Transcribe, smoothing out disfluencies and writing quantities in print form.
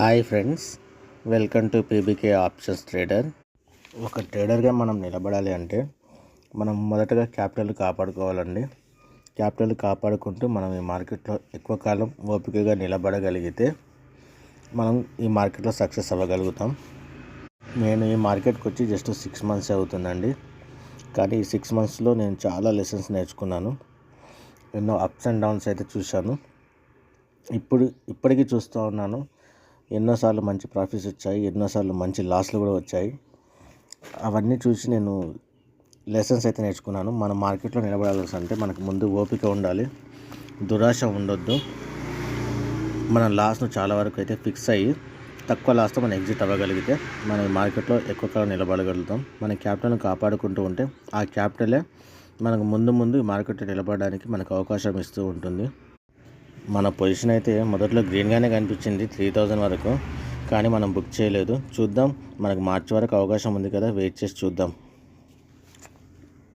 Hi friends, welcome to PBK options trader. ఒక ట్రేడర్గా మనం నిలబడాలి అంటే మనం మొదటగా క్యాపిటల్ కాపాడుకోవాలండి. క్యాపిటల్ కాపాడుకుంటూ మనం ఈ మార్కెట్లో ఎక్కువ కాలం ఓపికగా నిలబడగలిగితే మనం ఈ మార్కెట్లో సక్సెస్ అవ్వగలుగుతాం. నేను ఈ మార్కెట్కి వచ్చి జస్ట్ 6 months అవుతుందండి. కానీ ఈ 6 monthsలో నేను చాలా లెసన్స్ నేర్చుకున్నాను. ఎన్నో అప్స్ అండ్ డౌన్స్ అయితే చూశాను. ఇప్పటికీ చూస్తూ ఉన్నాను. ఎన్నోసార్లు మంచి ప్రాఫిట్స్ వచ్చాయి, ఎన్నోసార్లు మంచి లాస్లు కూడా వచ్చాయి. అవన్నీ చూసి నేను లెసన్స్ అయితే నేర్చుకున్నాను. మన మార్కెట్లో నిలబడాల్సి అంటే మనకు ముందు ఓపిక ఉండాలి, దురాశ ఉండొద్దు. మన లాస్ను చాలా వరకు అయితే ఫిక్స్ అయ్యి తక్కువ లాస్తో మనం ఎగ్జిట్ అవ్వగలిగితే మన మార్కెట్లో ఎక్కువ కాలం నిలబడగలుగుతాం. మన క్యాపిటల్ని కాపాడుకుంటూ ఉంటే ఆ క్యాపిటలే మనకు ముందు ఈ మార్కెట్లో నిలబడడానికి మనకు అవకాశం ఇస్తూ ఉంటుంది. మన పొజిషన్ అయితే మొదట్లో గ్రీన్గానే కనిపించింది 3000 వరకు, కానీ మనం బుక్ చేయలేదు. చూద్దాం, మనకు మార్చి వరకు అవకాశం ఉంది కదా, వెయిట్ చేసి చూద్దాం.